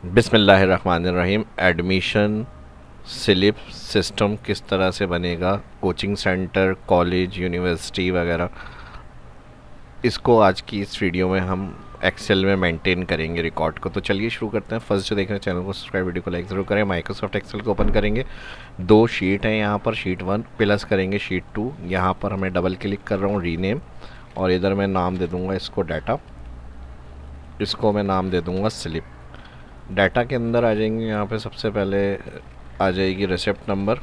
बिस्मिल्लाहिर्रहमानिर्रहीम। Admission slip system किस तरह से बनेगा, कोचिंग सेंटर, कॉलेज, यूनिवर्सिटी वगैरह, इसको आज की इस वीडियो में हम एक्सेल में मेंटेन करेंगे रिकॉर्ड को। तो चलिए शुरू करते हैं। फर्स्ट जो देख रहे हैं चैनल को सब्सक्राइब, वीडियो को लाइक ज़रूर करें। माइक्रोसॉफ्ट एक्सेल को ओपन करेंगे। दो शीट हैं यहाँ पर, शीट 1 प्लस करेंगे शीट 2। यहाँ पर हमें डबल क्लिक कर रहा हूँ, रीनेम, और इधर मैं नाम दे दूँगा इसको डाटा, इसको मैं नाम दे दूँगा स्लिप। डाटा के अंदर आ जाएंगे, यहाँ पे सबसे पहले आ जाएगी रिसिप्ट नंबर,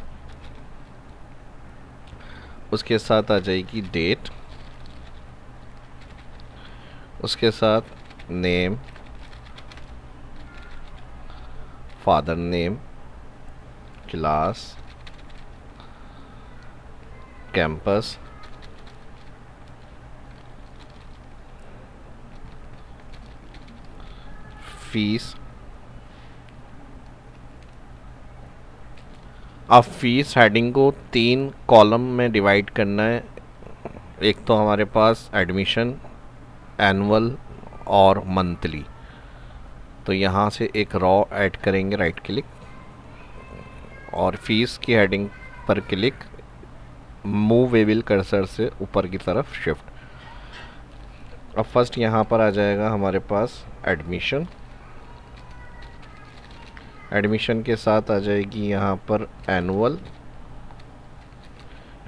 उसके साथ आ जाएगी डेट, उसके साथ name, father name, class, campus, fees. अब फीस हेडिंग को 3 कॉलम में डिवाइड करना है। एक तो हमारे पास एडमिशन, एनुअल और मंथली। तो यहाँ से एक रॉ ऐड करेंगे, राइट क्लिक, और फीस की हेडिंग पर क्लिक, मूवेबल कर्सर से ऊपर की तरफ शिफ्ट। अब फर्स्ट यहाँ पर आ जाएगा हमारे पास एडमिशन। एडमिशन के साथ आ जाएगी यहाँ पर एनुअल,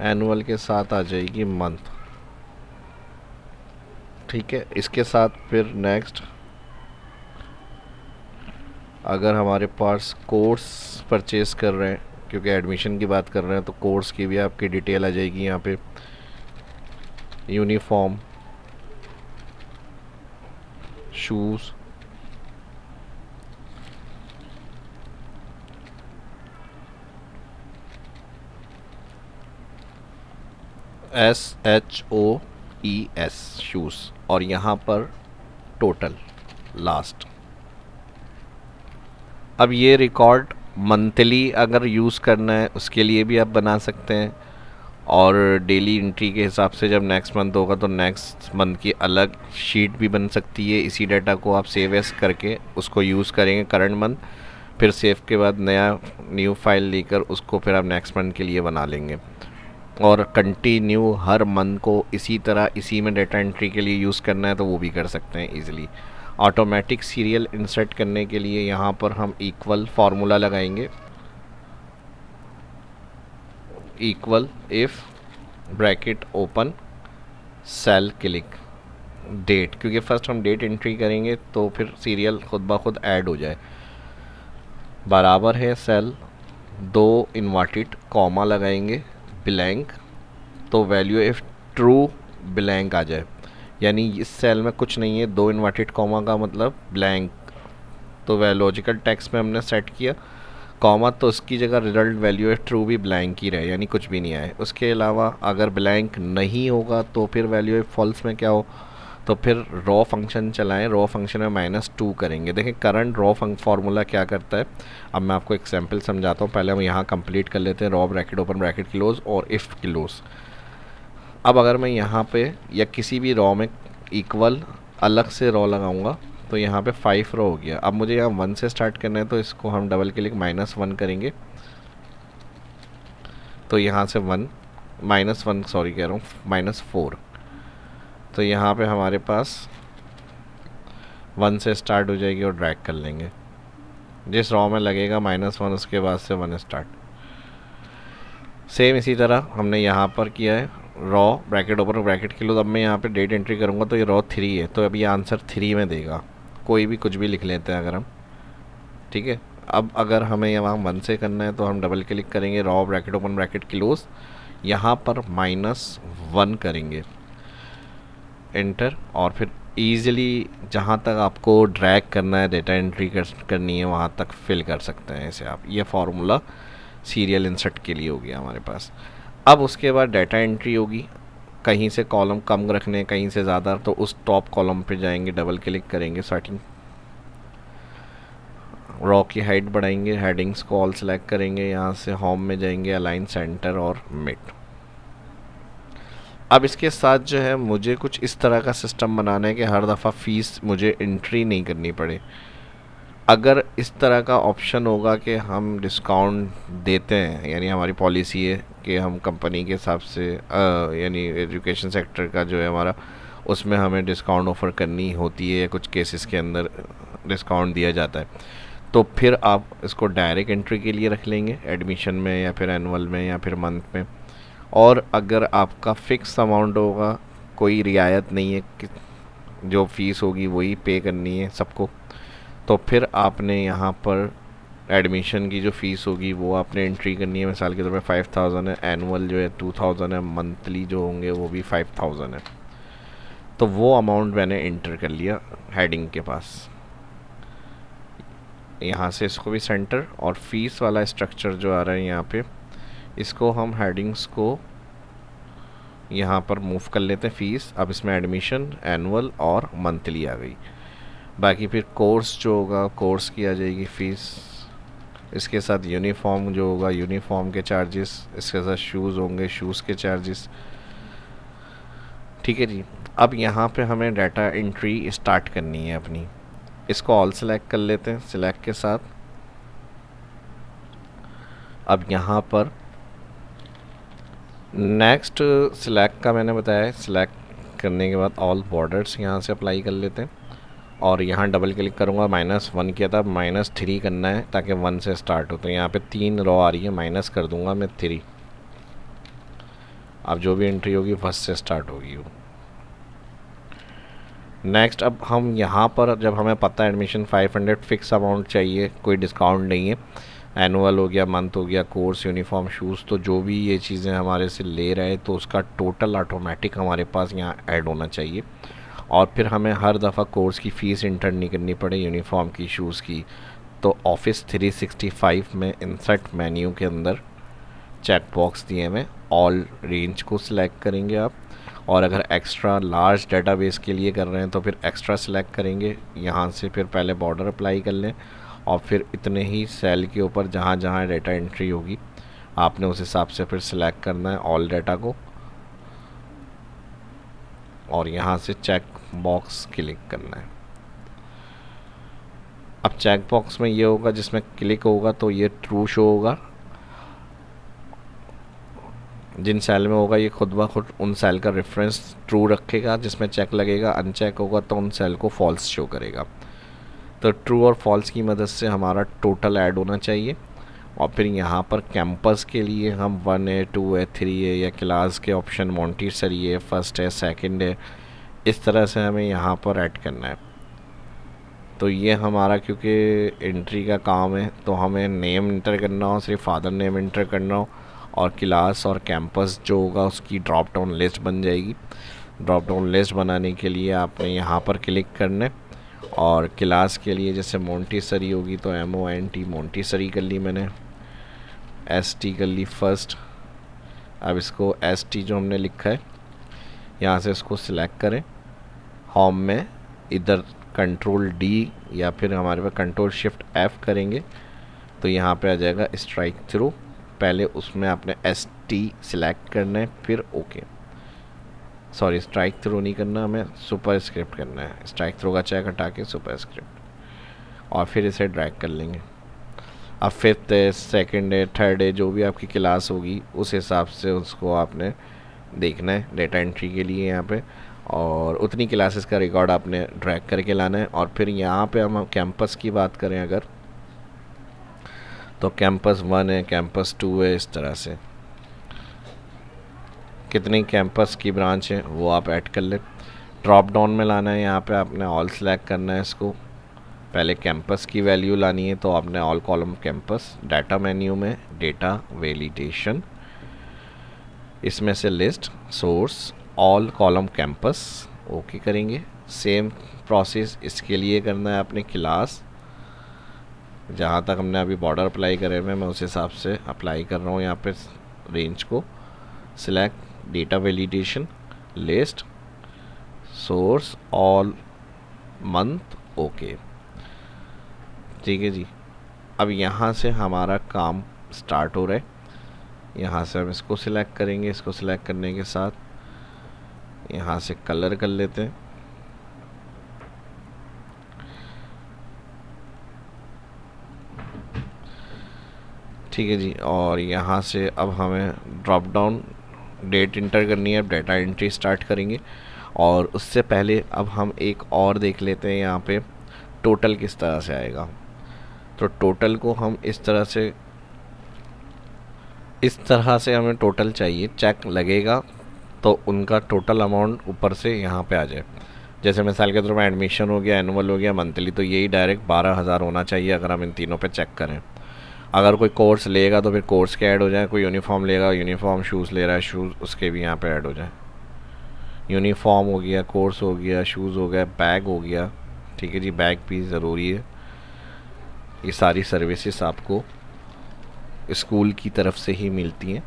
एनुअल के साथ आ जाएगी मंथ। ठीक है, इसके साथ फिर नेक्स्ट अगर हमारे पास कोर्स परचेज़ कर रहे हैं, क्योंकि एडमिशन की बात कर रहे हैं, तो कोर्स की भी आपकी डिटेल आ जाएगी यहाँ पे। यूनिफॉर्म, शूज़, SHOES, शूज़, और यहाँ पर टोटल लास्ट। अब ये रिकॉर्ड मंथली अगर यूज़ करना है उसके लिए भी आप बना सकते हैं, और डेली एंट्री के हिसाब से जब नेक्स्ट मंथ होगा तो नेक्स्ट मंथ की अलग शीट भी बन सकती है। इसी डाटा को आप सेव एस करके उसको यूज़ करेंगे करंट मंथ, फिर सेव के बाद न्यू फाइल लेकर उसको फिर आप नेक्स्ट मंथ के लिए बना लेंगे, और कंटिन्यू हर मंथ को इसी तरह इसी में डाटा एंट्री के लिए यूज़ करना है तो वो भी कर सकते हैं ईजिली। ऑटोमेटिक सीरियल इंसर्ट करने के लिए यहाँ पर हम इक्वल फार्मूला लगाएंगे, equal if bracket open cell click date, क्योंकि फर्स्ट हम डेट एंट्री करेंगे तो फिर सीरियल खुद ब खुद ऐड हो जाए। बराबर है सेल, 2 इन्वर्टेड कॉमा लगाएंगे, ब्लैंक, तो वैल्यू इफ ट्रू ब्लैंक आ जाए, यानी इस सेल में कुछ नहीं है, 2 इन्वर्टेड कॉमा का मतलब ब्लैंक। तो वह लॉजिकल टेक्स्ट में हमने सेट किया कॉमा, तो उसकी जगह रिजल्ट वैल्यू इफ ट्रू भी ब्लैंक ही रहे, यानी कुछ भी नहीं आए। उसके अलावा अगर ब्लैंक नहीं होगा तो फिर वैल्यू इफ फॉल्स में क्या हो, तो फिर रॉ फंक्शन चलाएं, रॉ फंक्शन में -2 करेंगे। देखें करंट रॉ फार्मूला क्या करता है, अब मैं आपको एग्जांपल समझाता हूँ। पहले हम यहाँ कंप्लीट कर लेते हैं, raw bracket open bracket close और इफ़ क्लोज। अब अगर मैं यहाँ पे या किसी भी रॉ में इक्वल अलग से रॉ लगाऊंगा तो यहाँ पे 5 रो हो गया। अब मुझे यहाँ 1 से स्टार्ट करना है तो इसको हम डबल क्लिक -1 करेंगे, तो यहाँ से 1 -1 सॉरी कह रहा हूँ -4, तो यहाँ पे हमारे पास 1 से स्टार्ट हो जाएगी और ड्रैग कर लेंगे। जिस रॉ में लगेगा -1 उसके बाद से 1 स्टार्ट। सेम इसी तरह हमने यहाँ पर किया है, raw bracket open bracket close. अब मैं यहाँ पे डेट एंट्री करूँगा तो ये रॉ 3 है, तो अभी आंसर 3 में देगा। कोई भी कुछ भी लिख लेते हैं अगर हम, ठीक है। अब अगर हमें यहाँ 1 से करना है तो हम डबल क्लिक करेंगे, raw bracket open bracket close, यहाँ पर -1 करेंगे, एंटर, और फिर ईजिली जहाँ तक आपको ड्रैग करना है डेटा एंट्री करनी है वहाँ तक फिल कर सकते हैं इसे आप। ये फार्मूला सीरियल इंसर्ट के लिए हो गया हमारे पास। अब उसके बाद डाटा एंट्री होगी, कहीं से कॉलम कम रखने कहीं से ज़्यादा, तो उस टॉप कॉलम पे जाएंगे, डबल क्लिक करेंगे, स्टार्टिंग रॉ की हाइट बढ़ाएंगे, हेडिंग्स को ऑल सेलेक्ट करेंगे, यहाँ से होम में जाएंगे, अलाइन सेंटर और मिड। अब इसके साथ जो है मुझे कुछ इस तरह का सिस्टम बनाना है कि हर दफ़ा फ़ीस मुझे एंट्री नहीं करनी पड़े। अगर इस तरह का ऑप्शन होगा कि हम डिस्काउंट देते हैं, यानी हमारी पॉलिसी है कि हम कंपनी के हिसाब से यानी एजुकेशन सेक्टर का जो है हमारा, उसमें हमें डिस्काउंट ऑफ़र करनी होती है या कुछ केसेस के अंदर डिस्काउंट दिया जाता है, तो फिर आप इसको डायरेक्ट एंट्री के लिए रख लेंगे एडमिशन में या फिर एनुअल में या फिर मंथ में। और अगर आपका फ़िक्स अमाउंट होगा, कोई रियायत नहीं है कि जो फ़ीस होगी वही पे करनी है सबको, तो फिर आपने यहाँ पर एडमिशन की जो फ़ीस होगी वो आपने एंट्री करनी है। मिसाल के तौर पे 5000 है, एनुअल जो है 2000 है, मंथली जो होंगे वो भी 5000 है। तो वो अमाउंट मैंने इंटर कर लिया हेडिंग के पास। यहाँ से इसको भी सेंटर, और फीस वाला स्ट्रक्चर जो आ रहा है यहाँ पे, इसको हम हेडिंग्स को यहाँ पर मूव कर लेते हैं फ़ीस। अब इसमें एडमिशन, एनुअल और मंथली आ गई। बाकी फिर कोर्स जो होगा, कोर्स की आ जाएगी फ़ीस, इसके साथ यूनिफॉर्म जो होगा, यूनिफॉर्म के चार्जेस, इसके साथ शूज़ होंगे, शूज़ के चार्जेस। ठीक है जी। अब यहाँ पे हमें डाटा एंट्री स्टार्ट करनी है अपनी। इसको ऑल सेलेक्ट कर लेते हैं, सिलेक्ट के साथ। अब यहाँ पर नेक्स्ट सिलेक्ट का मैंने बताया है, सिलेक्ट करने के बाद ऑल बॉर्डर्स यहाँ से अप्लाई कर लेते हैं, और यहाँ डबल क्लिक करूँगा। -1 किया था, -3 करना है ताकि 1 से स्टार्ट हो। तो यहाँ पे 3 रो आ रही है, माइनस कर दूँगा मैं 3। अब जो भी एंट्री होगी फर्स्ट से स्टार्ट होगी वो। नेक्स्ट, अब हम यहाँ पर जब हमें पता है एडमिशन 500 फिक्स अमाउंट चाहिए, कोई डिस्काउंट नहीं है, एनुअल हो गया, मंथ हो गया, कोर्स, यूनिफॉर्म, शूज़, तो जो भी ये चीज़ें हमारे से ले रहे हैं तो उसका टोटल ऑटोमेटिक हमारे पास यहाँ ऐड होना चाहिए। और फिर हमें हर दफ़ा कोर्स की फ़ीस इंटर नहीं करनी पड़े, यूनिफॉर्म की, शूज़ की। तो ऑफिस 365 में इंसर्ट मेन्यू के अंदर चेक बॉक्स दिए हुए, ऑल रेंज को सिलेक्ट करेंगे आप। और अगर एक्स्ट्रा लार्ज डेटाबेस के लिए कर रहे हैं तो फिर एक्स्ट्रा सेलेक्ट करेंगे। यहाँ से फिर पहले बॉर्डर अप्लाई कर लें, और फिर इतने ही सेल के ऊपर जहाँ जहाँ डेटा एंट्री होगी आपने उस हिसाब से फिर सिलेक्ट करना है ऑल डेटा को, और यहाँ से चेक बॉक्स क्लिक करना है। अब चेक बॉक्स में ये होगा, जिसमें क्लिक होगा तो ये ट्रू शो होगा, जिन सेल में होगा ये खुद ब खुद उन सेल का रेफरेंस ट्रू रखेगा जिसमें चेक लगेगा। अनचेक होगा तो उन सेल को फॉल्स शो करेगा। तो ट्रू और फॉल्स की मदद से हमारा टोटल ऐड होना चाहिए। और फिर यहाँ पर कैंपस के लिए हम 1 है, 2 है, 3 है, या क्लास के ऑप्शन मॉन्टेसरी है, फर्स्ट है, सेकंड है, इस तरह से हमें यहाँ पर ऐड करना है। तो ये हमारा क्योंकि एंट्री का काम है तो हमें नेम इंटर करना हो, सिर्फ फादर नेम इंटर करना हो, और क्लास और कैंपस जो होगा उसकी ड्रॉप डाउन लिस्ट बन जाएगी। ड्रॉप डाउन लिस्ट बनाने के लिए आपने यहाँ पर क्लिक करना है, और क्लास के लिए जैसे मॉन्टेसरी होगी तो MONT मॉन्टेसरी कर ली मैंने, ST कर ली फर्स्ट। अब इसको ST जो हमने लिखा है यहाँ से इसको सिलेक्ट करें, होम में इधर कंट्रोल D या फिर हमारे पास कंट्रोल शिफ्ट F करेंगे तो यहाँ पे आ जाएगा स्ट्राइक थ्रू। पहले उसमें आपने ST सिलेक्ट करना है, फिर ओके, सॉरी स्ट्राइक थ्रू नहीं करना, हमें सुपर स्क्रिप्ट करना है। स्ट्राइक थ्रू का चेक हटा के सुपर स्क्रिप्ट, और फिर इसे ड्रैग कर लेंगे। अब फिफ्थ है, सेकंड है, थर्ड है, जो भी आपकी क्लास होगी उस हिसाब से उसको आपने देखना है डेटा एंट्री के लिए यहाँ पे, और उतनी क्लासेस का रिकॉर्ड आपने ड्रैग करके लाना है। और फिर यहाँ पे हम कैंपस की बात करें अगर, तो कैंपस 1 है, कैंपस 2 है, इस तरह से कितनी कैंपस की ब्रांच है वो आप ऐड कर लें। ड्रॉप डाउन में लाना है, यहाँ पे आपने ऑल सेलेक्ट करना है इसको। पहले कैंपस की वैल्यू लानी है तो आपने all column campus, data menu में डेटा वैलिडेशन, इसमें से list, source, all column campus, okay करेंगे। सेम प्रोसेस इसके लिए करना है आपने क्लास, जहाँ तक हमने अभी बॉर्डर अप्लाई करे हुए मैं उस हिसाब से अप्लाई कर रहा हूँ। यहाँ पे रेंज को select, data validation, list, source, all, month, okay, ठीक है जी। अब यहाँ से हमारा काम स्टार्ट हो रहा है। यहाँ से हम इसको सिलेक्ट करेंगे, इसको सिलेक्ट करने के साथ यहाँ से कलर कर लेते हैं। ठीक है जी। और यहाँ से अब हमें ड्रॉप डाउन डेट इंटर करनी है, अब डेटा एंट्री स्टार्ट करेंगे। और उससे पहले अब हम एक और देख लेते हैं यहाँ पे टोटल किस तरह से आएगा। तो टोटल को हम इस तरह से हमें टोटल चाहिए, चेक लगेगा तो उनका टोटल अमाउंट ऊपर से यहाँ पे आ जाए। जैसे मिसाल के तौर पर एडमिशन हो गया, एनुअल हो गया, मंथली, तो यही डायरेक्ट 12,000 होना चाहिए अगर हम इन तीनों पे चेक करें। अगर कोई कोर्स लेगा तो फिर कोर्स के ऐड हो जाए, कोई यूनिफॉर्म लेगा, यूनिफॉर्म, शूज़ ले रहा है, शूज़ उसके भी यहाँ पे ऐड हो जाए। यूनिफॉर्म हो गया, कोर्स हो गया, शूज़ हो गया, बैग हो गया। ठीक है जी, बैग भी ज़रूरी है। ये सारी सर्विसेज आपको स्कूल की तरफ से ही मिलती हैं।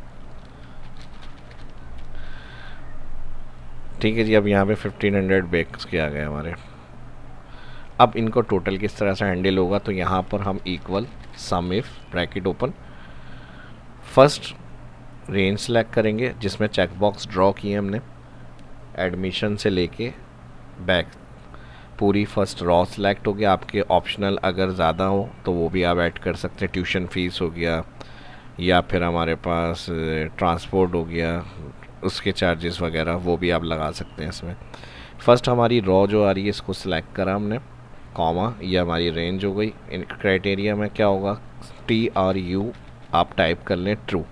ठीक है जी, अब यहाँ पे 1500 बैग्स के आ गए हमारे। अब इनको टोटल किस तरह से हैंडल होगा, तो यहाँ पर हम equal some if bracket open first range select करेंगे जिसमें चेक बॉक्स ड्रॉ किए हमने, एडमिशन से लेके बैक पूरी फर्स्ट रॉ सेलेक्ट हो गया। आपके ऑप्शनल अगर ज़्यादा हो तो वो भी आप ऐड कर सकते हैं, ट्यूशन फीस हो गया या फिर हमारे पास ट्रांसपोर्ट हो गया, उसके चार्जेस वगैरह वो भी आप लगा सकते हैं इसमें। फर्स्ट हमारी रॉ जो आ रही है इसको सिलेक्ट करा हमने, कॉमा, ये हमारी रेंज हो गई। इन क्राइटेरिया में क्या होगा, TRU आप टाइप कर लें, ट्रू,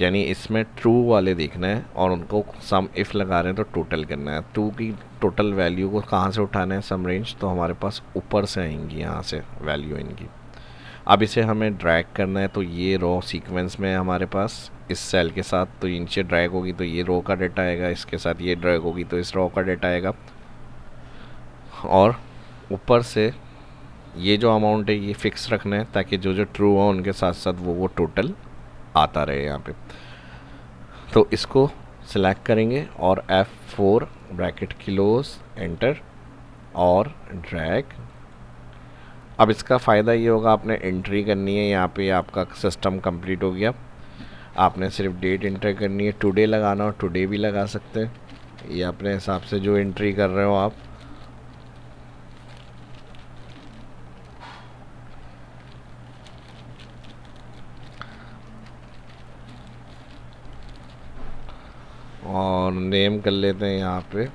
यानी इसमें ट्रू वाले देखना है और उनको सम इफ़ लगा रहे हैं तो टोटल करना है। ट्रू की टोटल वैल्यू को कहाँ से उठाना है, सम रेंज, तो हमारे पास ऊपर से आएंगी यहाँ से वैल्यू इनकी। अब इसे हमें ड्रैग करना है, तो ये रो सीक्वेंस में है हमारे पास इस सेल के साथ, तो नीचे ड्रैग होगी तो ये रो का डेटा आएगा, इसके साथ ये ड्रैग होगी तो इस रो का डेटा आएगा। और ऊपर से ये जो अमाउंट है ये फिक्स रखना है ताकि जो जो ट्रू हो उनके साथ साथ वो टोटल आता रहे यहाँ पे। तो इसको सिलेक्ट करेंगे और F4 ब्रैकेट क्लोज, एंटर और ड्रैग। अब इसका फ़ायदा ये होगा, आपने एंट्री करनी है यहाँ पे, आपका सिस्टम कंप्लीट हो गया। आपने सिर्फ डेट एंटर करनी है, टुडे लगाना हो टुडे भी लगा सकते हैं, ये अपने हिसाब से जो एंट्री कर रहे हो आप। और नेम कर लेते हैं यहाँ पे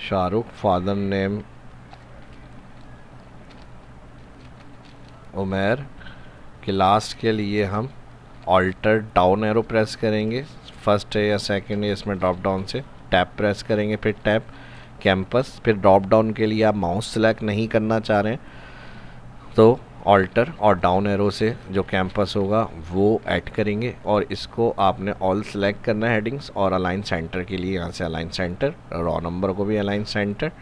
Shahrukh, father name Umair. Class के लिए हम ऑल्टर डाउन एरो प्रेस करेंगे, फर्स्ट है या सेकंड है इसमें ड्रॉप डाउन से टैप प्रेस करेंगे, फिर टैप कैंपस। फिर ड्रॉप डाउन के लिए आप माउस सेलेक्ट नहीं करना चाह रहे हैं तो ऑल्टर और डाउन एरो से जो कैंपस होगा वो ऐड करेंगे और इसको आपने ऑल सेलेक्ट करना है हेडिंग्स। और अलाइन सेंटर के लिए यहाँ से अलाइन सेंटर, रॉ नंबर को भी अलाइन सेंटर।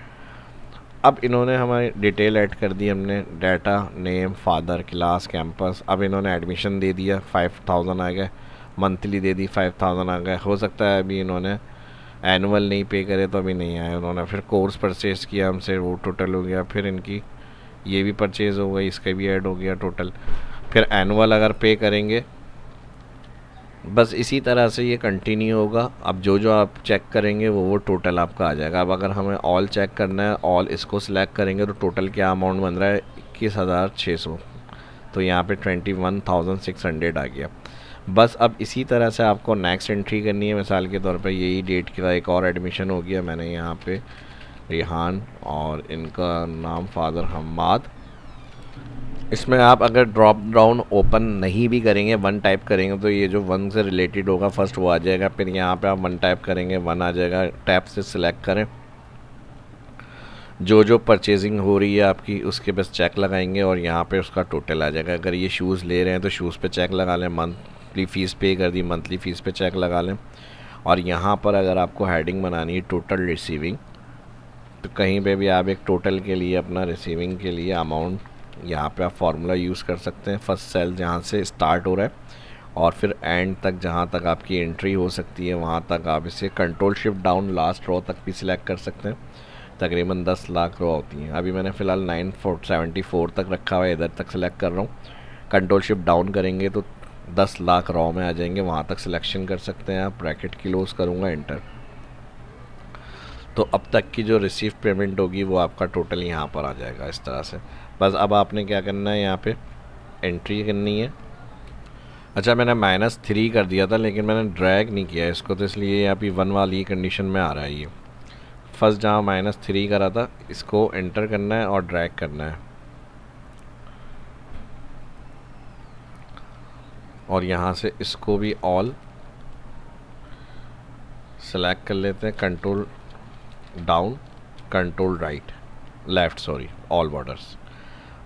अब इन्होंने हमारी डिटेल ऐड कर दी, हमने data, name, father, class, campus. अब इन्होंने एडमिशन दे दिया 5000 आ गए, मंथली दे दी 5000 आ गए। हो सकता है अभी इन्होंने एनुअल नहीं पे करे तो अभी नहीं आए उन्होंने। फिर कोर्स परचेज़ किया हमसे, वो टोटल हो गया। फिर इनकी ये भी परचेज़ हो गई, इसका भी ऐड हो गया टोटल। फिर एनुअल अगर पे करेंगे, बस इसी तरह से ये कंटिन्यू होगा। अब जो जो आप चेक करेंगे वो टोटल आपका आ जाएगा। अब अगर हमें ऑल चेक करना है, ऑल इसको सिलेक्ट करेंगे तो टोटल क्या अमाउंट बन रहा है, 21,600। तो यहाँ पे 21,600 आ गया। बस अब इसी तरह से आपको नेक्स्ट एंट्री करनी है। मिसाल के तौर पे यही डेट का एक और एडमिशन हो गया, मैंने यहाँ पे रेहान और इनका नाम फादर हम्माद। इसमें आप अगर ड्रॉप डाउन ओपन नहीं भी करेंगे, वन टाइप करेंगे तो ये जो वन से रिलेटेड होगा फर्स्ट वो आ जाएगा। फिर यहाँ पे आप वन टाइप करेंगे, वन आ जाएगा। टैप से सिलेक्ट करें, जो जो परचेजिंग हो रही है आपकी उसके बस चेक लगाएंगे और यहाँ पे उसका टोटल आ जाएगा। अगर ये शूज़ ले रहे हैं तो शूज़ पे चेक लगा लें, मंथली फ़ीस पे कर दी, मंथली फ़ीस पे चेक लगा लें। और यहाँ पर अगर आपको हेडिंग बनानी है टोटल रिसीविंग, तो कहीं पे भी आप एक टोटल के लिए अपना रिसीविंग के लिए अमाउंट यहाँ पे आप फार्मूला यूज़ कर सकते हैं। फर्स्ट सेल जहाँ से स्टार्ट हो रहा है और फिर एंड तक जहाँ तक आपकी एंट्री हो सकती है वहाँ तक आप इसे control shift down last row तक भी सिलेक्ट कर सकते हैं। तकरीबन 10 लाख रो होती हैं। अभी मैंने फ़िलहाल 974 तक रखा हुआ है, इधर तक सिलेक्ट कर रहा हूँ। कंट्रोल शिफ्ट डाउन करेंगे तो 10 लाख रो में आ जाएंगे, वहाँ तक सिलेक्शन कर सकते हैं आप। ब्रैकेट क्लोज करूँगा, एंटर। तो अब तक की जो रिसीव पेमेंट होगी वो आपका टोटल यहाँ पर आ जाएगा इस तरह से। बस अब आपने क्या करना है, यहाँ पे एंट्री करनी है। अच्छा मैंने -3 कर दिया था लेकिन मैंने ड्रैग नहीं किया इसको, तो इसलिए अभी 1 वाली कंडीशन में आ रहा है। ये फर्स्ट जहाँ -3 करा था इसको एंटर करना है और ड्रैग करना है, और यहाँ से इसको भी ऑल सेलेक्ट कर लेते हैं, control down control right left, sorry all borders,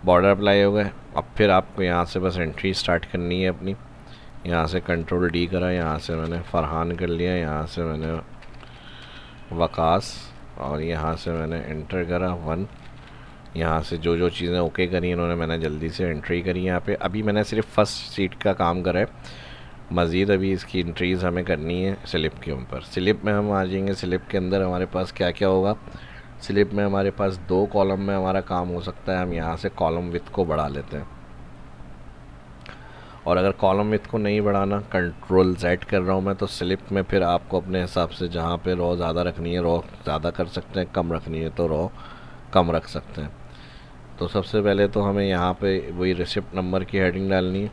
border apply हो गए। अब फिर आपको यहाँ से बस एंट्री स्टार्ट करनी है अपनी। यहाँ से कंट्रोल डी करा, यहाँ से मैंने फरहान कर लिया, यहाँ से मैंने वकास, और यहाँ से मैंने एंटर करा 1। यहाँ से जो जो चीज़ें ओके करी इन्होंने मैंने जल्दी से एंट्री करी यहाँ पे। अभी मैंने सिर्फ फर्स्ट सीट का काम करा है, मज़ीद अभी इसकी एंट्रीज़ हमें करनी है स्लिप के ऊपर। स्लिप में हम आ जाएंगे, स्लिप के अंदर हमारे पास क्या क्या होगा। स्लिप में हमारे पास 2 कॉलम में हमारा काम हो सकता है। हम यहाँ से कॉलम विथ को बढ़ा लेते हैं, और अगर कॉलम विथ को नहीं बढ़ाना, कंट्रोल Z कर रहा हूँ मैं, तो स्लिप में फिर आपको अपने हिसाब से जहाँ पे रो ज़्यादा रखनी है रो ज़्यादा कर सकते हैं, कम रखनी है तो रो कम रख सकते हैं। तो सबसे पहले तो हमें यहाँ पे वही रिसिप्ट नंबर की हेडिंग डालनी है,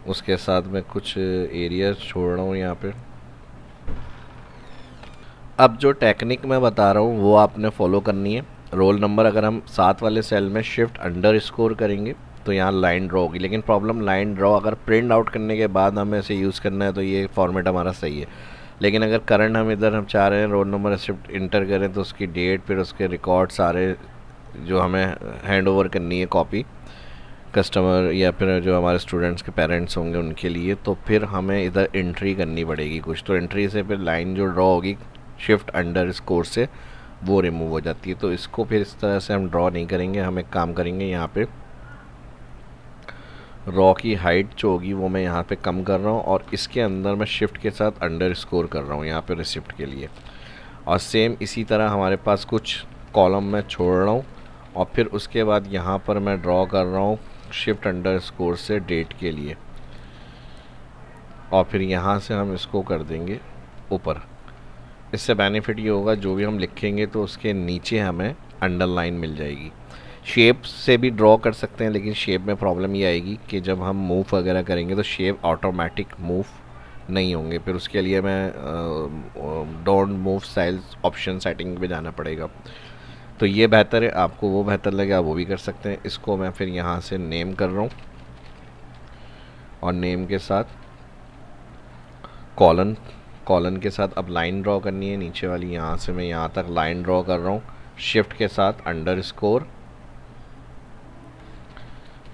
उसके साथ में कुछ एरिया छोड़ रहा हूँ यहाँ पे। अब जो टेक्निक मैं बता रहा हूँ वो आपने फॉलो करनी है। रोल नंबर अगर हम 7 वाले सेल में शिफ्ट अंडर स्कोर करेंगे तो यहाँ लाइन ड्रॉ होगी, लेकिन प्रॉब्लम लाइन ड्रॉ अगर प्रिंट आउट करने के बाद हमें इसे यूज़ करना है तो ये फॉर्मेट हमारा सही है। लेकिन अगर करंट हम इधर हम चाह रहे हैं रोल नंबर शिफ्ट इंटर करें तो उसकी डेट फिर उसके रिकॉर्ड सारे जो हमें हैंड ओवर करनी है कॉपी कस्टमर या फिर जो हमारे स्टूडेंट्स के पेरेंट्स होंगे उनके लिए, तो फिर हमें इधर एंट्री करनी पड़ेगी कुछ। तो एंट्री से फिर लाइन जो ड्रॉ होगी शिफ्ट अंडर स्कोर से वो रिमूव हो जाती है। तो इसको फिर इस तरह से हम ड्रॉ नहीं करेंगे, हम एक काम करेंगे, यहाँ पे रॉ की हाइट जो होगी वो मैं यहाँ पे कम कर रहा हूँ, और इसके अंदर मैं शिफ्ट के साथ अंडर स्कोर कर रहा हूँ यहाँ पे रिसिप्ट के लिए। और सेम इसी तरह हमारे पास कुछ कॉलम मैं छोड़ रहा हूँ, और फिर उसके बाद यहाँ पर मैं ड्रॉ कर रहा हूँ शिफ्ट अंडर स्कोर से डेट के लिए, और फिर यहाँ से हम इसको कर देंगे ऊपर। इससे बेनिफिट ये होगा जो भी हम लिखेंगे तो उसके नीचे हमें अंडरलाइन मिल जाएगी। शेप से भी ड्रॉ कर सकते हैं, लेकिन शेप में प्रॉब्लम ये आएगी कि जब हम मूव वगैरह करेंगे तो शेप ऑटोमेटिक मूव नहीं होंगे, फिर उसके लिए मैं don't move styles option setting पे जाना पड़ेगा। तो ये बेहतर है, आपको वो बेहतर लगे आप वो भी कर सकते हैं। इसको मैं फिर यहाँ से नेम कर रहा हूँ, और नेम के साथ कॉलन, कॉलन के साथ अब लाइन ड्रॉ करनी है नीचे वाली। यहाँ से मैं यहाँ तक लाइन ड्रॉ कर रहा हूँ शिफ्ट के साथ अंडर स्कोर,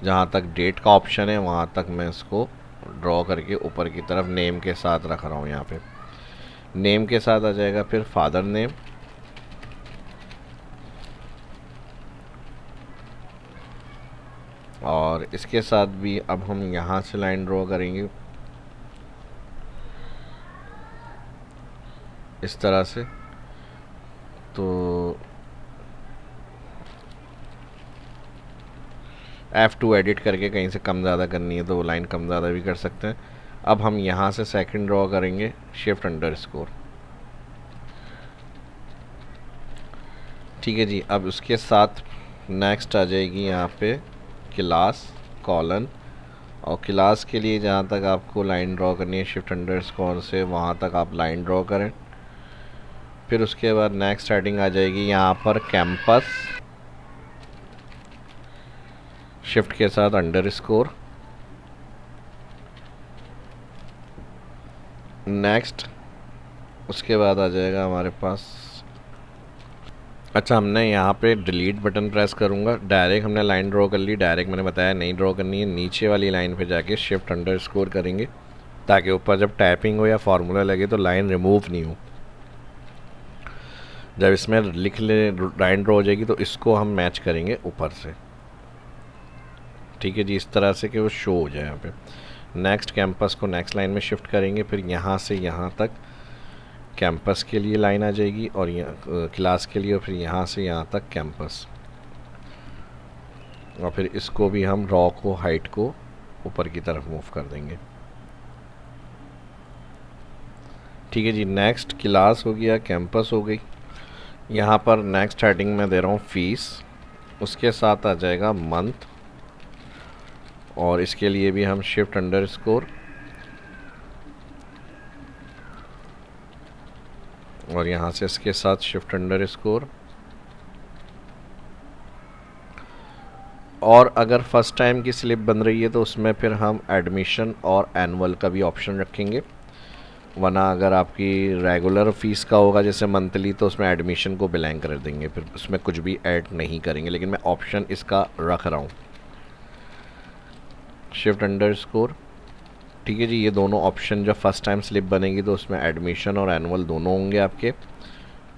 जहाँ तक डेट का ऑप्शन है वहाँ तक मैं इसको ड्रॉ करके ऊपर की तरफ नेम के साथ रख रहा हूँ। यहाँ पे नेम के साथ आ जाएगा फिर फादर नेम, और इसके साथ भी अब हम यहाँ से लाइन ड्रॉ करेंगे इस तरह से। तो F2 एडिट करके कहीं से कम ज़्यादा करनी है तो वो लाइन कम ज़्यादा भी कर सकते हैं। अब हम यहाँ से सेकंड ड्रॉ करेंगे शिफ्ट अंडर स्कोर, ठीक है जी। अब उसके साथ नेक्स्ट आ जाएगी यहाँ पे क्लास कॉलन, और क्लास के लिए जहाँ तक आपको लाइन ड्रॉ करनी है शिफ्ट अंडर स्कोर से वहाँ तक आप लाइन ड्रॉ करें। फिर उसके बाद नेक्स्ट हेडिंग आ जाएगी यहाँ पर कैंपस, शिफ्ट के साथ अंडर स्कोर। नेक्स्ट उसके बाद आ जाएगा हमारे पास, अच्छा हमने यहाँ पे डिलीट बटन प्रेस करूँगा, डायरेक्ट हमने लाइन ड्रॉ कर ली, डायरेक्ट मैंने बताया नहीं ड्रॉ करनी है, नीचे वाली लाइन पे जाके शिफ्ट अंडर स्कोर करेंगे ताकि ऊपर जब टाइपिंग हो या फार्मूला लगे तो लाइन रिमूव नहीं हो। जब इसमें लिख ले लाइन ड्रॉ हो जाएगी तो इसको हम मैच करेंगे ऊपर से, ठीक है जी, इस तरह से कि वो शो हो जाए यहाँ पे। नेक्स्ट कैंपस को नेक्स्ट लाइन में शिफ्ट करेंगे, फिर यहाँ से यहाँ तक कैंपस के लिए लाइन आ जाएगी, और यहाँ क्लास के लिए, और फिर यहाँ से यहाँ तक कैंपस, और फिर इसको भी हम रॉ को हाइट को ऊपर की तरफ मूव कर देंगे, ठीक है जी। नेक्स्ट क्लास हो गया, कैंपस हो गई। यहाँ पर नेक्स्ट हेडिंग में दे रहा हूँ फीस, उसके साथ आ जाएगा मंथ, और इसके लिए भी हम शिफ्ट अंडरस्कोर और यहाँ से इसके साथ शिफ्ट अंडरस्कोर। और अगर फर्स्ट टाइम की स्लिप बन रही है तो उसमें फिर हम एडमिशन और एनुअल का भी ऑप्शन रखेंगे, वरना अगर आपकी रेगुलर फीस का होगा जैसे मंथली तो उसमें एडमिशन को ब्लैंक कर देंगे, फिर उसमें कुछ भी ऐड नहीं करेंगे। लेकिन मैं ऑप्शन इसका रख रहा हूँ शिफ्ट अंडरस्कोर। ठीक है जी, ये दोनों ऑप्शन जब फर्स्ट टाइम स्लिप बनेगी तो उसमें एडमिशन और एनुअल दोनों होंगे आपके।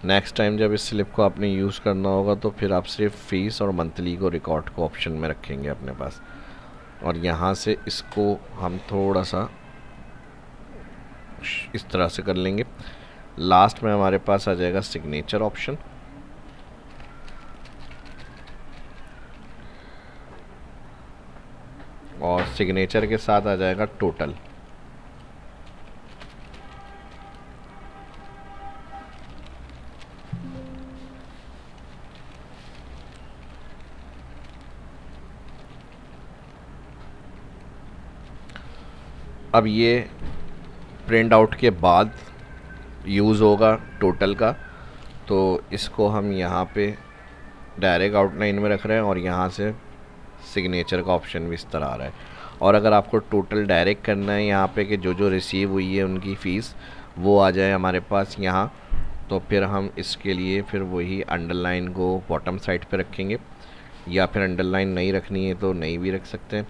नेक्स्ट टाइम जब इस स्लिप को आपने यूज़ करना होगा तो फिर आप सिर्फ फीस और मंथली को रिकॉर्ड को ऑप्शन में रखेंगे अपने पास। और यहाँ से इसको हम थोड़ा सा इस तरह से कर लेंगे। लास्ट में हमारे पास आ जाएगा सिग्नेचर ऑप्शन, और सिग्नेचर के साथ आ जाएगा टोटल। अब ये प्रिंट आउट के बाद यूज़ होगा टोटल का, तो इसको हम यहाँ पे डायरेक्ट आउटलाइन में रख रहे हैं और यहाँ से सिग्नेचर का ऑप्शन भी इस तरह आ रहा है। और अगर आपको टोटल डायरेक्ट करना है यहाँ पे कि जो जो रिसीव हुई है उनकी फ़ीस वो आ जाए हमारे पास यहाँ, तो फिर हम इसके लिए फिर वही अंडरलाइन को बॉटम साइड पे रखेंगे, या फिर अंडरलाइन नहीं रखनी है तो नहीं भी रख सकते हैं।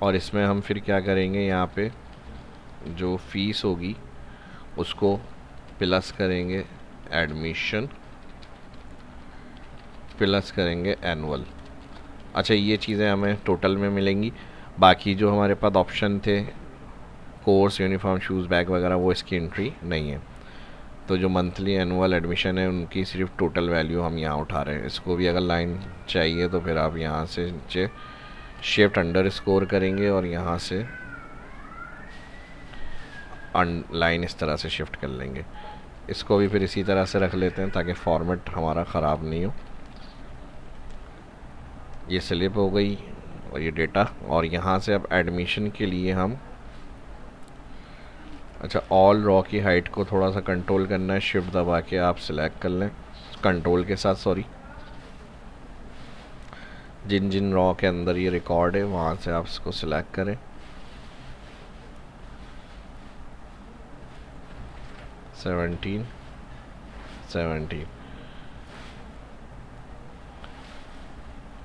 और इसमें हम फिर क्या करेंगे, यहाँ पे जो फ़ीस होगी उसको प्लस करेंगे एडमिशन, प्लस करेंगे एनुअल। अच्छा, ये चीज़ें हमें टोटल में मिलेंगी। बाकी जो हमारे पास ऑप्शन थे कोर्स, यूनिफॉर्म, शूज़, बैग वगैरह, वो इसकी एंट्री नहीं है। तो जो मंथली एनुअल एडमिशन है उनकी सिर्फ टोटल वैल्यू हम यहाँ उठा रहे हैं। इसको भी अगर लाइन चाहिए तो फिर आप यहाँ से नीचे शिफ्ट अंडरस्कोर करेंगे और यहाँ से लाइन इस तरह से शिफ्ट कर लेंगे। इसको भी फिर इसी तरह से रख लेते हैं ताकि फॉर्मेट हमारा ख़राब नहीं हो। ये स्लिप हो गई और ये डेटा। और यहाँ से अब एडमिशन के लिए हम, अच्छा, ऑल रॉ की हाइट को थोड़ा सा कंट्रोल करना है, शिफ्ट दबा के आप सिलेक्ट कर लें कंट्रोल के साथ, सॉरी। जिन जिन रॉ के अंदर ये रिकॉर्ड है वहाँ से आप इसको सिलेक्ट करें। सेवनटीन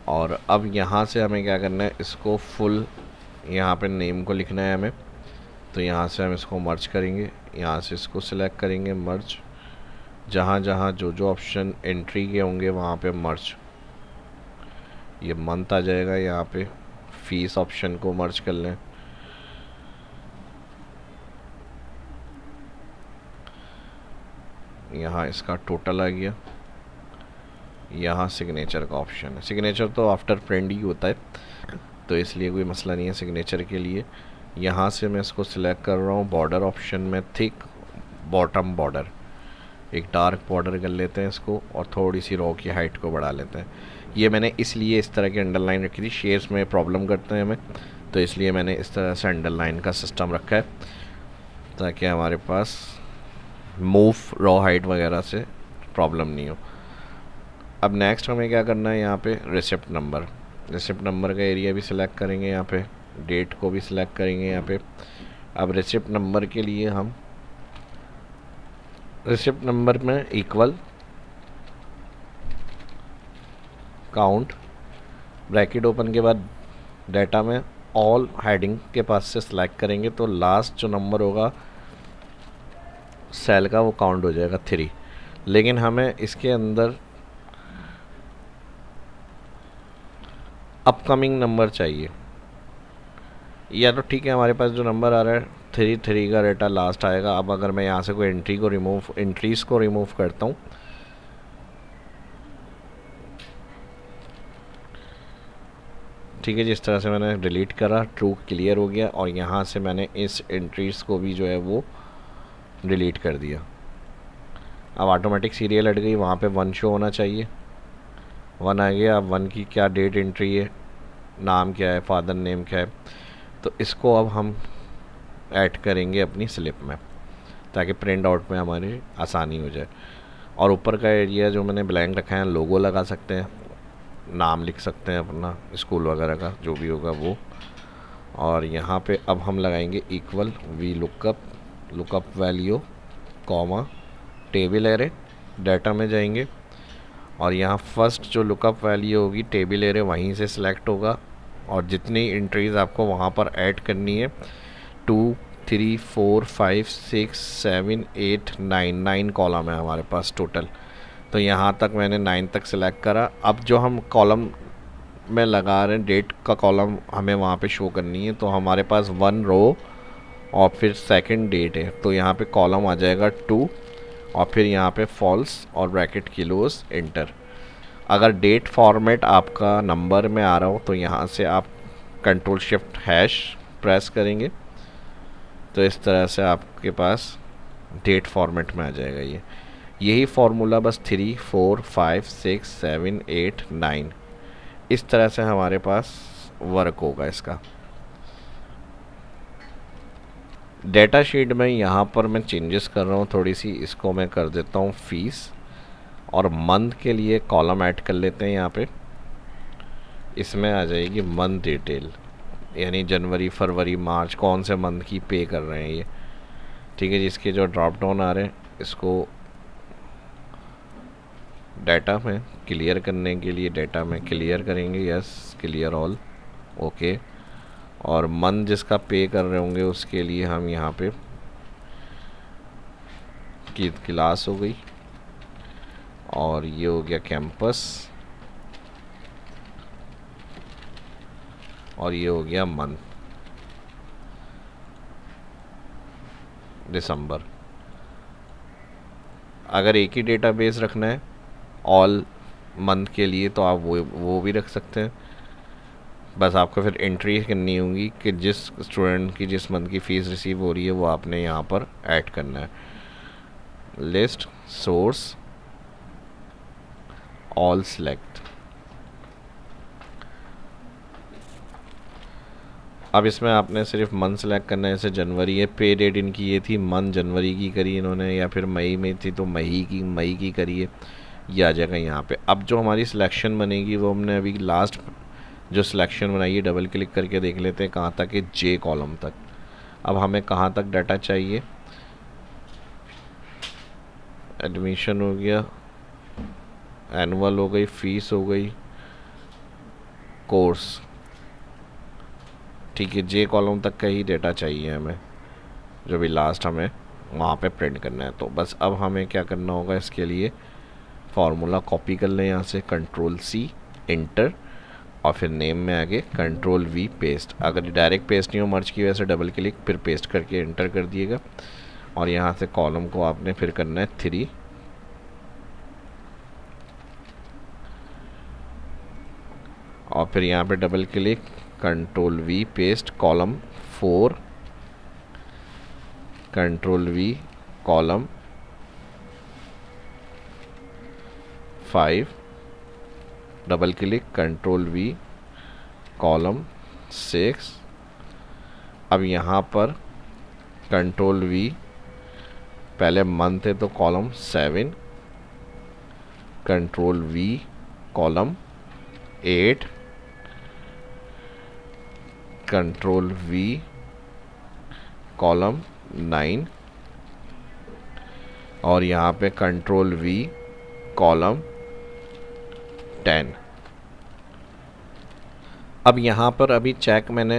और अब यहाँ से हमें क्या करना है, इसको फुल यहाँ पे नेम को लिखना है हमें। तो यहाँ से हम इसको मर्ज करेंगे, यहाँ से इसको सिलेक्ट करेंगे मर्ज, जहाँ जहाँ जो जो ऑप्शन एंट्री के होंगे वहाँ पे मर्ज। ये मंथ आ जाएगा, यहाँ पे फीस ऑप्शन को मर्ज कर लें। यहाँ इसका टोटल आ गया। यहाँ सिग्नेचर का ऑप्शन है। सिग्नेचर तो आफ्टर प्रिंट ही होता है तो इसलिए कोई मसला नहीं है सिग्नेचर के लिए। यहाँ से मैं इसको सिलेक्ट कर रहा हूँ बॉर्डर ऑप्शन में, थिक बॉटम बॉर्डर, एक डार्क बॉर्डर कर लेते हैं इसको और थोड़ी सी रॉ की हाइट को बढ़ा लेते हैं। ये मैंने इसलिए इस तरह की अंडरलाइन रखी थी, शेड्स में प्रॉब्लम करते हैं हमें, तो इसलिए मैंने इस तरह से अंडरलाइन का सिस्टम रखा है ताकि हमारे पास मूव रॉ हाइट वगैरह से प्रॉब्लम नहीं हो। अब नेक्स्ट हमें क्या करना है, यहाँ पे रिसिप्ट नंबर का एरिया भी सिलेक्ट करेंगे, यहाँ पे डेट को भी सिलेक्ट करेंगे यहाँ पे। अब रिसिप्ट नंबर के लिए हम रिसिप्ट नंबर में इक्वल काउंट ब्रैकेट ओपन के बाद डाटा में ऑल हेडिंग के पास से सिलेक्ट करेंगे तो लास्ट जो नंबर होगा सेल का वो काउंट हो जाएगा 3। लेकिन हमें इसके अंदर अपकमिंग नंबर चाहिए, या तो ठीक है हमारे पास जो नंबर आ रहा है 3 का डेटा लास्ट आएगा। अब अगर मैं यहाँ से कोई एंट्रीज़ को रिमूव करता हूँ, ठीक है, जिस तरह से मैंने डिलीट करा ट्रू क्लियर हो गया और यहाँ से मैंने इस एंट्रीज़ को भी जो है वो डिलीट कर दिया। अब ऑटोमेटिक सीरियल हट गई, वहाँ पे 1 शो होना चाहिए, 1 आ गया। अब 1 की क्या डेट एंट्री है नाम क्या है, फादर नेम क्या है, तो इसको अब हम ऐड करेंगे अपनी स्लिप में ताकि प्रिंट आउट में हमारी आसानी हो जाए। और ऊपर का एरिया जो मैंने ब्लैंक रखा है, लोगो लगा सकते हैं, नाम लिख सकते हैं अपना, स्कूल वगैरह का जो भी होगा वो। और यहाँ पे अब हम लगाएंगे equal V lookup value comma table array, data में जाएंगे और यहाँ फर्स्ट जो लुकअप वैल्यू होगी टेबल एरे वहीं से सिलेक्ट होगा और जितनी एंट्रीज़ आपको वहाँ पर ऐड करनी है 2 3 4 5 6 7 8 9 9 कॉलम है हमारे पास टोटल। तो यहाँ तक मैंने 9 तक सिलेक्ट करा। अब जो हम कॉलम में लगा रहे हैं डेट का कॉलम हमें वहाँ पे शो करनी है, तो हमारे पास 1 रो और फिर सेकंड डेट है, तो यहाँ पे कॉलम आ जाएगा 2 और फिर यहाँ पे फॉल्स और ब्रैकेट किलोस एंटर। अगर डेट फॉर्मेट आपका नंबर में आ रहा हो तो यहाँ से आप कंट्रोल शिफ्ट हैश प्रेस करेंगे तो इस तरह से आपके पास डेट फॉर्मेट में आ जाएगा। यही फार्मूला बस 3 4 5 6 7 8 9 इस तरह से हमारे पास वर्क होगा इसका। डेटा शीट में यहाँ पर मैं चेंजेस कर रहा हूँ थोड़ी सी, इसको मैं कर देता हूँ फीस और मंथ के लिए कॉलम ऐड कर लेते हैं। यहाँ पे इसमें आ जाएगी मंथ डिटेल, यानी जनवरी फरवरी मार्च कौन से मंथ की पे कर रहे हैं ये, ठीक है। जिसके जो ड्रॉप डाउन आ रहे हैं इसको डाटा में क्लियर करने के लिए डाटा में क्लियर करेंगे, यस क्लियर ऑल, ओके। और मंथ जिसका पे कर रहे होंगे उसके लिए हम यहाँ पे की क्लास हो गई और ये हो गया कैंपस और ये हो गया मंथ दिसंबर। अगर एक ही डेटाबेस रखना है ऑल मंथ के लिए तो आप वो भी रख सकते हैं। बस आपको फिर एंट्री करनी होगी कि जिस स्टूडेंट की जिस मंथ की फ़ीस रिसीव हो रही है वो आपने यहाँ पर ऐड करना है। List source all select. अब इसमें आपने सिर्फ मंथ सेलेक्ट करना है, जैसे जनवरी है, पे डेट इनकी ये थी, मंथ जनवरी की करी इन्होंने, या फिर मई में थी तो मई की करी है, ये आ जाएगा यहाँ पे। अब जो हमारी सिलेक्शन बनेगी वो हमने अभी लास्ट जो सिलेक्शन बनाई है डबल क्लिक करके देख लेते हैं कहाँ तक है, जे कॉलम तक। अब हमें कहाँ तक डाटा चाहिए, एडमिशन हो गया, एनुअल हो गई, फीस हो गई, कोर्स, ठीक है। जे कॉलम तक का ही डेटा चाहिए हमें, जो भी लास्ट हमें वहाँ पे प्रिंट करना है। तो बस अब हमें क्या करना होगा, इसके लिए फार्मूला कॉपी कर लें यहाँ से, कंट्रोल सी एंटर और फिर नेम में आगे कंट्रोल वी पेस्ट। अगर डायरेक्ट पेस्ट नहीं हो मर्ज की वजह से डबल क्लिक फिर पेस्ट करके एंटर कर दिएगा और यहाँ से कॉलम को आपने फिर करना है 3 और फिर यहाँ पे double click control we paste column 4, control we column 5, double click control we column 6। अब यहाँ पर कंट्रोल वी, पहले मंथ है तो column 7, control we column 8, control we column 9 और यहाँ पे कंट्रोल वी कॉलम 10। अब यहाँ पर अभी चेक मैंने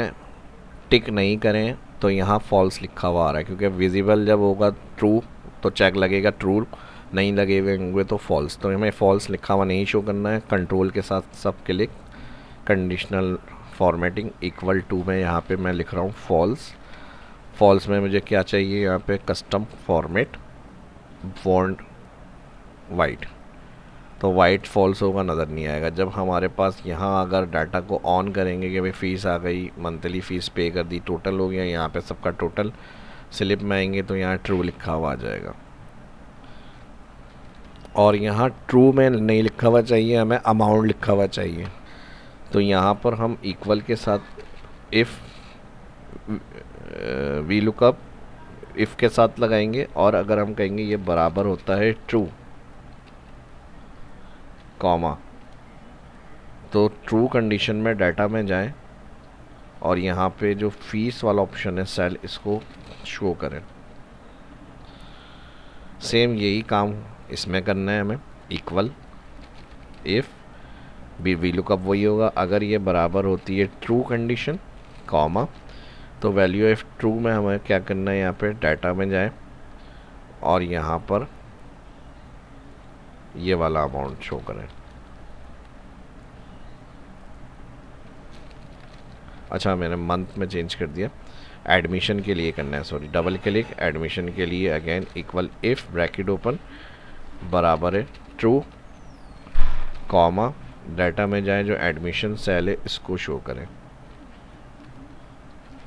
टिक नहीं करें तो यहाँ फॉल्स लिखा हुआ आ रहा है, क्योंकि विजिबल जब होगा ट्रू तो चेक लगेगा, ट्रू नहीं लगे हुए होंगे तो फॉल्स। तो हमें फॉल्स लिखा हुआ नहीं शो करना है। कंट्रोल के साथ सब click, conditional formatting equal to में यहाँ पे मैं लिख रहा हूँ फॉल्स। फॉल्स में मुझे क्या चाहिए, यहाँ पे कस्टम फॉर्मेट फॉन्ट वाइट, तो वाइट फॉल्स होगा, नज़र नहीं आएगा। जब हमारे पास यहाँ अगर डाटा को ऑन करेंगे कि भाई फ़ीस आ गई, मंथली फ़ीस पे कर दी, टोटल हो गया, यहाँ पे सबका टोटल स्लिप में आएंगे तो यहाँ ट्रू लिखा हुआ आ जाएगा। और यहाँ ट्रू में नहीं लिखा हुआ चाहिए, हमें अमाउंट लिखा हुआ चाहिए। तो यहाँ पर हम इक्वल के साथ इफ़ वी लुकअप इफ़ के साथ लगाएंगे, और अगर हम कहेंगे ये बराबर होता है ट्रू, कॉमा, तो ट्रू कंडीशन में डाटा में जाएं और यहाँ पे जो फीस वाला ऑप्शन है सेल, इसको शो करें। सेम यही काम इसमें करना है हमें। इक्वल इफ़ वी लुकअप वही होगा, अगर ये बराबर होती है ट्रू कंडीशन, कॉमा, तो वैल्यू ऑफ ट्रू में हमें क्या करना है, यहाँ पे डाटा में जाए और यहाँ पर ये वाला अमाउंट शो करें। अच्छा, मैंने मंथ में चेंज कर दिया, एडमिशन के लिए करना है, सॉरी, डबल क्लिक, एडमिशन के लिए again equal if bracket open बराबर है ट्रू, कॉमा, डाटा में जाए जो एडमिशन सेल है इसको शो करें,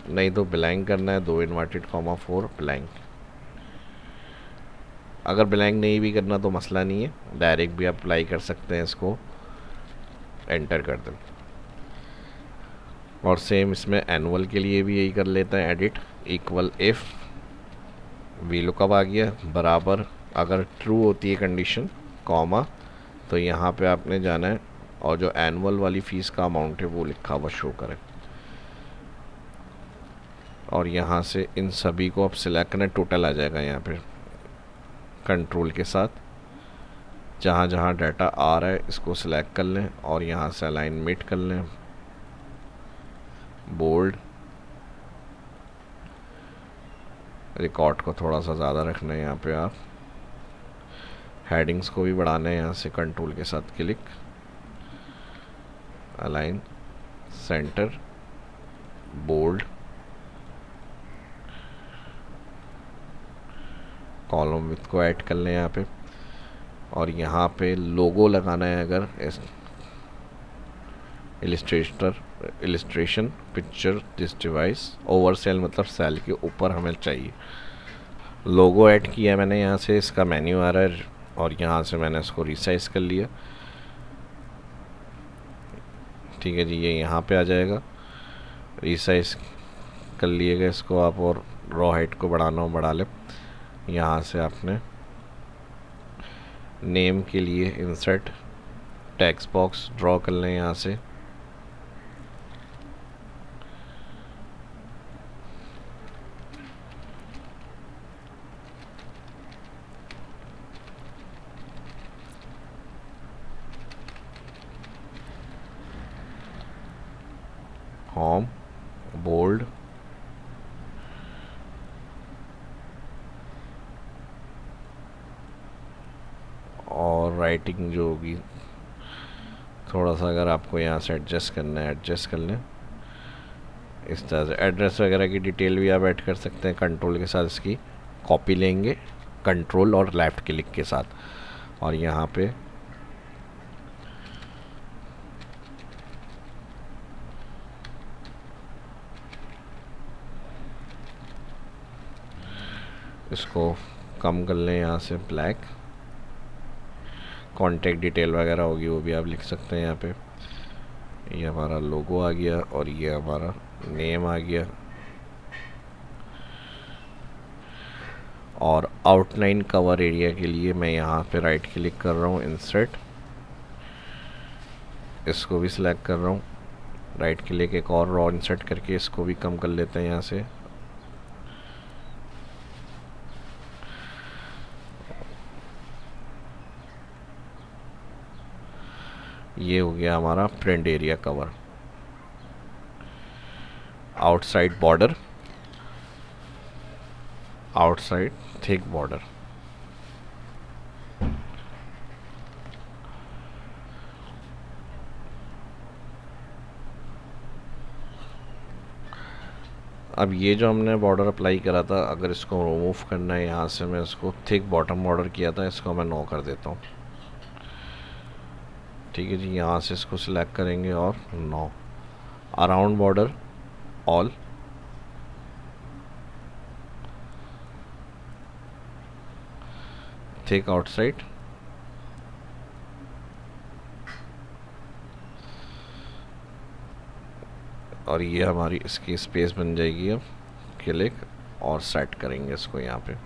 नहीं तो ब्लैंक करना है, 2 इन्वर्टेड कॉमा 4 ब्लैंक। अगर ब्लैंक नहीं भी करना तो मसला नहीं है, डायरेक्ट भी आप अप्लाई कर सकते हैं, इसको एंटर कर दें। और सेम इसमें एनुअल के लिए भी यही कर लेते हैं, edit equal if we lookup आ गया बराबर, अगर ट्रू होती है कंडीशन, कॉमा, तो यहाँ पे आपने जाना है और जो एनुअल वाली फ़ीस का अमाउंट है वो लिखा हुआ शो करें, और यहाँ से इन सभी को आप सिलेक्ट करना, टोटल आ जाएगा यहाँ पे कंट्रोल के साथ, जहाँ जहाँ डाटा आ रहा है इसको सिलेक्ट कर लें और यहाँ से अलाइनमेंट कर लें, बोल्ड, रिकॉर्ड को थोड़ा सा ज़्यादा रखना है यहाँ पे आप, हेडिंग्स को भी बढ़ाना है, यहाँ से कंट्रोल के साथ click, align, center, bold, column width को ऐड कर लें यहाँ पे, और यहाँ पे लोगो लगाना है, अगर illustration picture this device over cell, मतलब सेल के ऊपर हमें चाहिए। लोगो ऐड किया मैंने, यहाँ से इसका मेन्यू आ रहा है और यहाँ से मैंने इसको रिसाइज कर लिया, ठीक है जी, ये यहाँ पे आ जाएगा, रिसाइज कर लिएगा इसको आप, और रॉ हाइट को बढ़ाना हो बढ़ा ले। यहाँ से आपने नेम के लिए इंसर्ट टेक्स्ट बॉक्स ड्रॉ कर लें, यहाँ से होम, बोल्ड, और राइटिंग जो होगी थोड़ा सा, अगर आपको यहाँ से एडजस्ट करना है एडजस्ट कर लें इस तरह से। एड्रेस वगैरह की डिटेल भी आप ऐड कर सकते हैं, कंट्रोल के साथ इसकी कॉपी लेंगे, कंट्रोल और लेफ़्ट क्लिक के साथ, और यहाँ पे इसको कम कर लें, यहाँ से ब्लैक, कॉन्टेक्ट डिटेल वगैरह होगी वो भी आप लिख सकते हैं यहाँ पे। ये हमारा लोगो आ गया और ये हमारा नेम आ गया, और आउटलाइन कवर एरिया के लिए मैं यहाँ पे राइट क्लिक कर रहा हूँ, इंसर्ट, इसको भी सिलेक्ट कर रहा हूँ, राइट क्लिक एक और रॉ इंसर्ट करके इसको भी कम कर लेते हैं यहाँ से। ये हो गया हमारा print area cover. Outside border, outside thick border, अब ये जो हमने बॉर्डर अप्लाई करा था, अगर इसको रिमूव करना है यहाँ से, मैं इसको थिक बॉटम बॉर्डर किया था, इसको मैं 9 कर देता हूँ, ठीक है जी। यहाँ से इसको सिलेक्ट करेंगे और 9, around border all, thick outside, और ये हमारी इसकी स्पेस बन जाएगी। अब क्लिक और सेट करेंगे इसको यहाँ पे।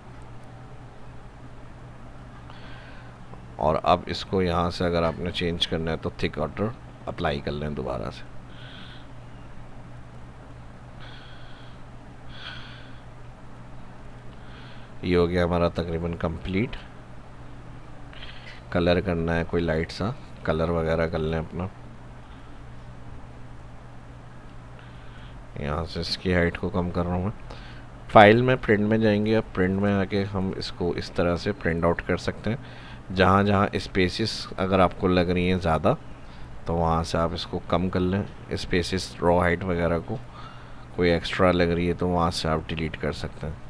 और अब इसको यहाँ से अगर आपने चेंज करना है तो थिक ऑर्डर अप्लाई कर लें दोबारा से। ये हो गया हमारा तकरीबन कंप्लीट। कलर करना है कोई लाइट सा कलर वगैरह कर लें अपना। यहाँ से इसकी हाइट को कम कर रहा हूँ मैं। फाइल में प्रिंट में जाएंगे। अब प्रिंट में आके हम इसको इस तरह से प्रिंट आउट कर सकते हैं। जहाँ जहाँ स्पेसिस अगर आपको लग रही हैं ज़्यादा तो वहाँ से आप इसको कम कर लें। स्पेसिस रो हाइट वगैरह को कोई एक्स्ट्रा लग रही है तो वहाँ से आप डिलीट कर सकते हैं।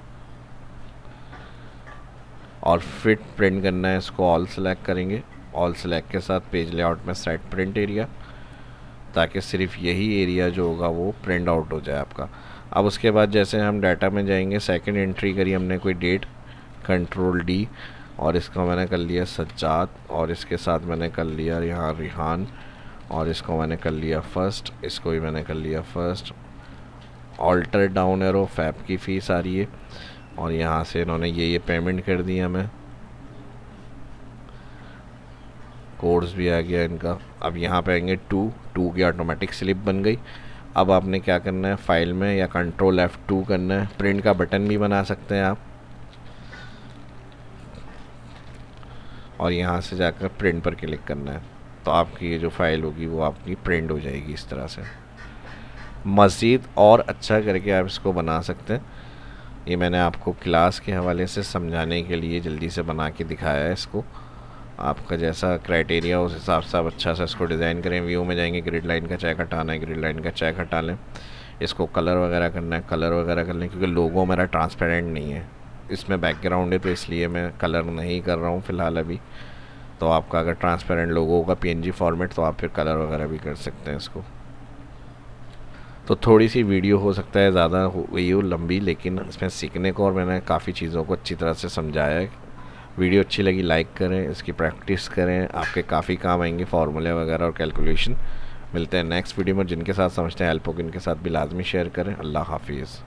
और फिट प्रिंट करना है इसको ऑल सेलेक्ट करेंगे। ऑल सेलेक्ट के साथ पेज लेआउट में सेट प्रिंट एरिया, ताकि सिर्फ यही एरिया जो होगा वो प्रिंट आउट हो जाए आपका। अब उसके बाद जैसे हम डाटा में जाएंगे, सेकंड एंट्री करी हमने कोई डेट, कंट्रोल डी, और इसको मैंने कर लिया सज्जाद, और इसके साथ मैंने कर लिया यहाँ रिहान, और इसको मैंने कर लिया फर्स्ट, इसको भी मैंने कर लिया फर्स्ट। ऑल्टर डाउन एरो फैब की फ़ीस आ रही है, और यहाँ से इन्होंने ये पेमेंट कर दिया। मैं कोड्स भी आ गया इनका। अब यहाँ पे आएंगे टू की ऑटोमेटिक स्लिप बन गई। अब आपने क्या करना है, फाइल में या कंट्रोल F2 करना है। प्रिंट का बटन भी बना सकते हैं आप, और यहाँ से जाकर प्रिंट पर क्लिक करना है तो आपकी ये जो फाइल होगी वो आपकी प्रिंट हो जाएगी इस तरह से। मज़ीद और अच्छा करके आप इसको बना सकते हैं। ये मैंने आपको क्लास के हवाले से समझाने के लिए जल्दी से बना के दिखाया है इसको। आपका जैसा क्राइटेरिया उस हिसाब से आप अच्छा सा इसको डिज़ाइन करें। व्यू में जाएंगे, ग्रिड लाइन का चेक हटाना है, ग्रिड लाइन का चेक हटा लें। इसको कलर वगैरह करना है, कलर वगैरह कर लें, क्योंकि लोगो मेरा ट्रांसपेरेंट नहीं है, इसमें बैकग्राउंड है तो इसलिए मैं कलर नहीं कर रहा हूँ फ़िलहाल अभी। तो आपका अगर ट्रांसपेरेंट लोगो होगा PNG फॉर्मेट तो आप फिर कलर वगैरह भी कर सकते हैं इसको। तो थोड़ी सी वीडियो हो सकता है ज़्यादा हो गई हो लंबी, लेकिन इसमें सीखने को और मैंने काफ़ी चीज़ों को अच्छी तरह से समझाया है। वीडियो अच्छी लगी लाइक करें, इसकी प्रैक्टिस करें, आपके काफ़ी काम आएंगे फार्मूले वगैरह और कैलकुलेशन। मिलते हैं नेक्स्ट वीडियो में। जिनके साथ समझते हैं हेल्प होगी उनके साथ भी लाजमी शेयर करें। अल्लाह हाफिज़।